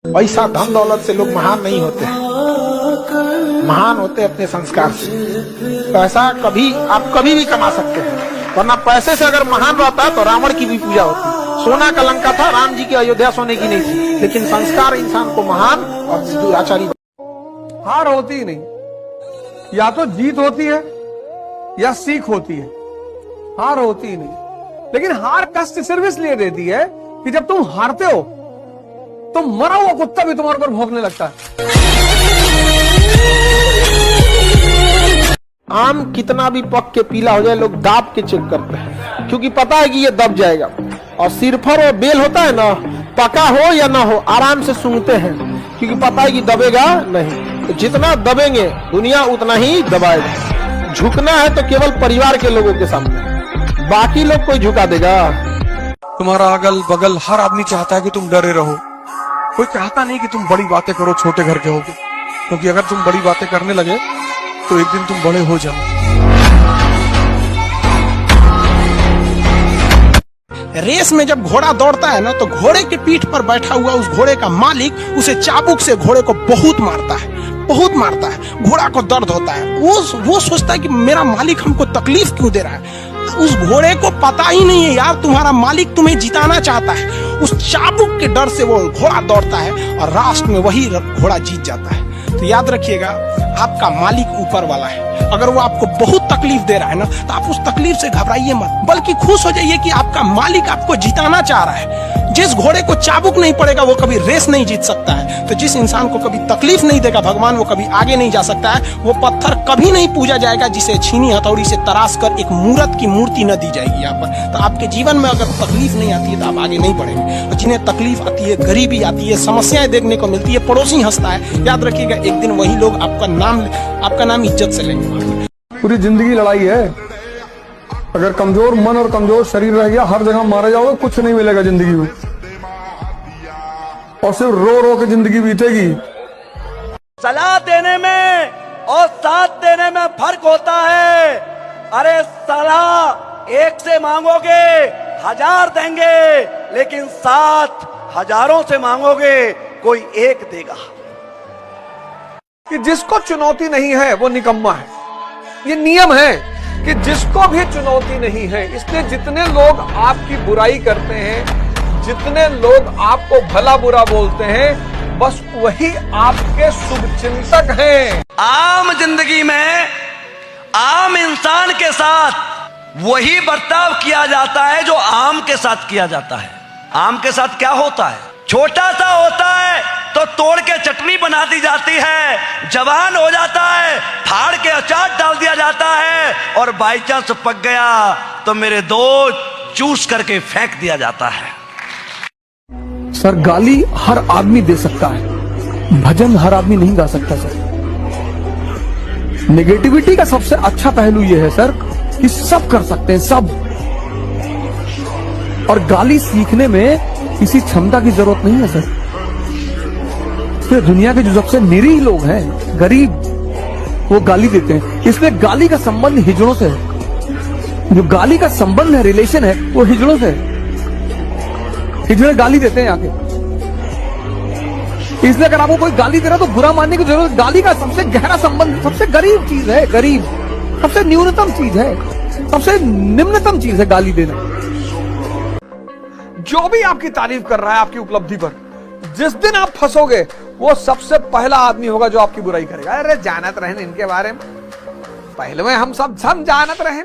पैसा धन दौलत से लोग महान नहीं होते हैं, महान होते अपने संस्कार से। पैसा आप कभी भी कमा सकते हैं, वरना पैसे से अगर महान रहता तो रावण की भी पूजा होती। सोना का लंका था, राम जी की अयोध्या सोने की नहीं थी, लेकिन संस्कार इंसान को महान और दुराचारी। हार होती ही नहीं, या तो जीत होती है या सीख होती है, हार होती ही नहीं। लेकिन हार कष्ट सिर्फ इसलिए देती है कि जब तुम हारते हो तो मरा हुआ कुत्ता भी तुम्हारे ऊपर भौंकने लगता है। आम कितना भी पक के पीला हो जाए, लोग दाब के चेक करते हैं, क्योंकि पता है कि ये दब जाएगा। और सिरफर और बेल होता है ना, पका हो या ना हो आराम से सूंघते हैं, क्योंकि पता है कि दबेगा नहीं। तो जितना दबेंगे दुनिया उतना ही दबाएगा। झुकना है तो केवल परिवार के लोगों के सामने, बाकी लोग कोई झुका देगा? तुम्हारा अगल बगल हर आदमी चाहता है कि तुम डरे रहो, कोई चाहता नहीं कि तुम बड़ी बातें करो, छोटे घर के होगे, क्योंकि अगर तुम बड़ी बातें करने लगे तो एक दिन तुम बड़े हो जाओ। रेस में जब घोड़ा दौड़ता है ना, तो घोड़े के पीठ पर बैठा हुआ उस घोड़े का मालिक उसे चाबुक से घोड़े को बहुत मारता है। घोड़ा को दर्द होता है, वो सोचता है कि मेरा मालिक हमको तकलीफ क्यों दे रहा है। उस घोड़े को पता ही नहीं है यार, तुम्हारा मालिक तुम्हें जिताना चाहता है। उस चाबुक के डर से वो घोड़ा दौड़ता है और लास्ट में वही घोड़ा जीत जाता है। तो याद रखिएगा, आपका मालिक ऊपर वाला है। अगर वो आपको बहुत तकलीफ दे रहा है ना, तो आप उस तकलीफ से घबराइए मत, बल्कि खुश हो जाइए कि आपका मालिक आपको जिताना चाह रहा है। जिस घोड़े को चाबुक नहीं पड़ेगा वो कभी रेस नहीं जीत सकता है। तो जिस इंसान को कभी तकलीफ नहीं देगा भगवान, वो कभी आगे नहीं जा सकता है। वो पत्थर कभी नहीं पूजा जाएगा जिसे छीनी हथौड़ी से तराश कर एक मूर्त की मूर्ति न दी जाएगी यहाँ पर। तो आपके जीवन में अगर तकलीफ नहीं आती है तो आप आगे नहीं बढ़ेंगे। और जिन्हें तकलीफ आती है, गरीबी आती है, समस्याएं देखने को मिलती है, पड़ोसी हंसता है, याद रखिएगा एक दिन वही लोग आपका नाम इज्जत से लेंगे। पूरी जिंदगी लड़ाई है। अगर कमजोर मन और कमजोर शरीर रह गया, हर जगह मारे जाओगे, कुछ नहीं मिलेगा जिंदगी में, और सिर्फ रो रो के जिंदगी बीतेगी। सलाह देने में और साथ देने में फर्क होता है। अरे सलाह एक से मांगोगे 1000 देंगे, लेकिन साथ हजारों से मांगोगे कोई एक देगा। कि जिसको चुनौती नहीं है वो निकम्मा है, ये नियम है कि जिसको भी चुनौती नहीं है। इसलिए जितने लोग आपकी बुराई करते हैं, जितने लोग आपको भला बुरा बोलते हैं, बस वही आपके शुभचिंतक हैं। आम जिंदगी में आम इंसान के साथ वही बर्ताव किया जाता है जो आम के साथ किया जाता है। आम के साथ क्या होता है? छोटा सा होता है तो तोड़ के चटनी बना दी जाती है, जवान हो जाता है फाड़ के अचार डाल दिया जाता है, और बाई चांस पक गया तो मेरे दोस्त चूस करके फेंक दिया जाता है। सर, गाली हर आदमी दे सकता है, भजन हर आदमी नहीं गा सकता सर। नेगेटिविटी का सबसे अच्छा पहलू यह है सर कि सब कर सकते हैं, सब। और गाली सीखने में किसी क्षमता की जरूरत नहीं है सर। इसलिए दुनिया के जो सबसे निरीह लोग हैं, गरीब, वो गाली देते हैं। इसलिए गाली का संबंध हिजड़ों से है। जो गाली का संबंध है, रिलेशन है, वो हिजड़ों से है। हिजड़े गाली देते हैं आके। इसलिए अगर आपको कोई गाली दे रहा है तो बुरा मानने की जरूरत। गाली का सबसे गहरा संबंध, सबसे गरीब चीज है, गरीब सबसे न्यूनतम चीज है, सबसे निम्नतम चीज है गाली देना। जो भी आपकी तारीफ कर रहा है आपकी उपलब्धि पर, जिस दिन आप फंसोगे वो सबसे पहला आदमी होगा जो आपकी बुराई करेगा। अरे जानत रहें इनके बारे में, पहले में हम सब जानत रहें।